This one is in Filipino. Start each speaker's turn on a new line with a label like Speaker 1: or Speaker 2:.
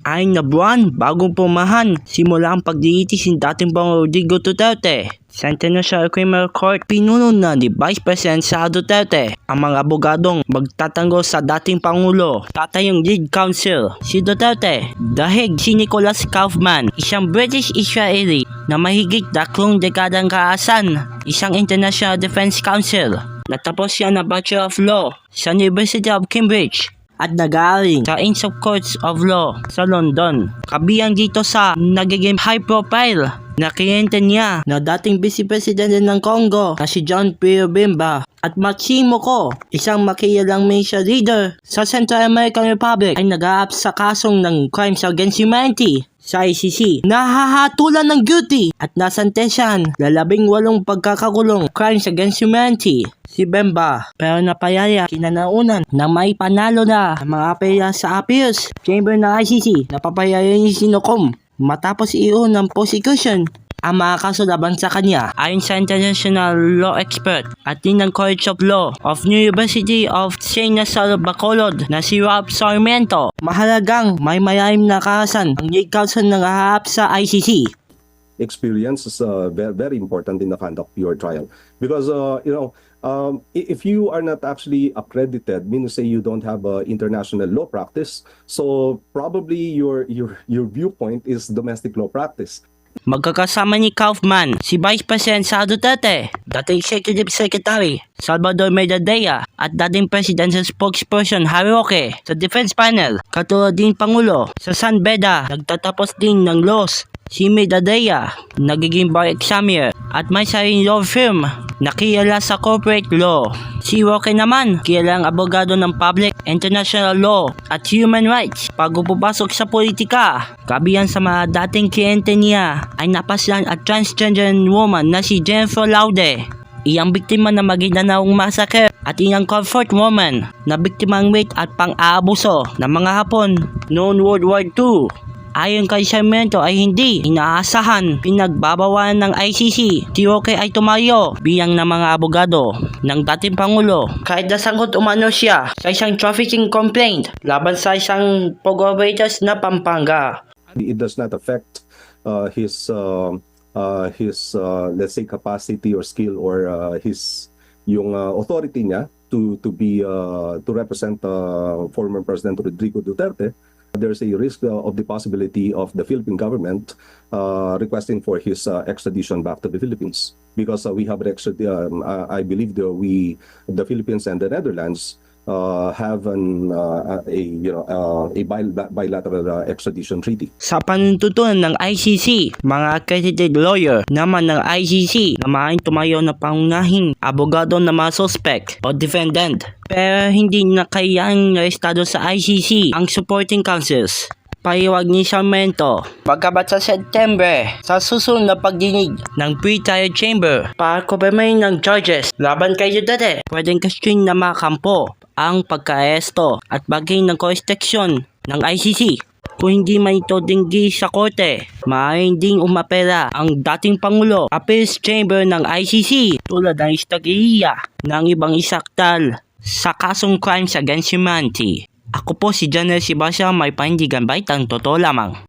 Speaker 1: Ayon na buwan bagong pumahan simula ang paglilitis ni dating Pangulong Rodrigo Duterte sa International Criminal Court. Pinuno na ni Vice President Sara Duterte ang mga abogadong magtatanggol sa dating Pangulo. Tatayong lead counsel si Duterte dahil si Nicholas Kaufman, isang British Israeli na mahigit 2 dekadang kaasan, isang International Defense Counsel. Natapos siya na Bachelor of Law sa University of Cambridge at nag-aaral sa Inns of Courts of Law sa London. Kabilang dito sa nagiging high profile na kliyente niya na dating Vice President ng Congo na si John Pierre Bemba at Maximo Co, isang makilalang media leader sa Central American Republic, ay nag-aap sa kasong ng crimes against humanity sa ICC. Nahahatulan ng guilty at nasantensyahan na 18 pagkakakulong crimes against humanity si Bemba, pero napayaya kinanaunan na may panalo na ang mga apela sa appeals chamber ng ICC. Napapayaya ni Sinocom matapos iyon ng prosecution ang mga kaso laban sa kanya. Ayon sa international law expert at din ng College of Law of University of St. Nasal Bacolod na si Rob Sarmiento, mahalagang may malalim na karasan ang lead counsel ng haharap sa ICC.
Speaker 2: Experience is very important in the conduct of your trial because if you are not actually accredited, meaning say you don't have international law practice, so probably your viewpoint is domestic law practice.
Speaker 1: Magkakasama ni Kaufman si Vice President Sara Duterte, dating Executive Secretary Salvador Medadea at dating Presidential Spokesperson Harry Roque sa Defense Panel. Katulad din Pangulo sa San Beda, nagtatapos din ng laws si Medadea, nagiging bar examiner at may sariling law firm na kilala sa corporate law. Si Roque naman, kilalang abogado ng public, international law at human rights bago pupasok sa politika. Kabilang sa mga dating kliyente niya ay napaslan at transgender woman na si Jennifer Laude, iyang biktima na Maguindanao massacre, at iyang comfort woman na biktimang rape at pang-aabuso ng mga Hapon noong World War II. Ayon kay Sarmiento ay hindi inaasahan pinagbabawalan ng ICC. Si Roque ay tumayo bilang ng mga abogado ng dating Pangulo kahit nasangkot umano siya sa isang trafficking complaint laban sa isang pag-operators na Pampanga.
Speaker 2: It does not affect his let's say capacity or skill or yung authority niya to represent former President Rodrigo Duterte. There's a risk of the possibility of the Philippine government requesting for his extradition back to the Philippines because we have I believe the Philippines and the Netherlands have a bilateral extradition treaty.
Speaker 1: Sa panuntutunan ng ICC, mga accredited lawyer naman ng ICC na maaaring tumayo na pangunahing abogado ng mga suspect o defendant, pero hindi na kayang arestado sa ICC ang supporting counsels. Paliwag ni Sarmiento, pagkabat sa September, sa susunod na pagdinig ng pre-trial chamber para kumpirmahin ng charges laban kay Duterte, pwedeng question na makampo ang pagka-aresto at bagay ng jurisdiction ng ICC. Kung hindi man ito dinggi sa korte, maaaring ding umapela ang dating Pangulo Appeals Chamber ng ICC tulad ng istagiriya ng ibang isaktal sa kasong crimes against humanity. Ako po si Janel Sibasia, may panindigan baitang totoo lamang.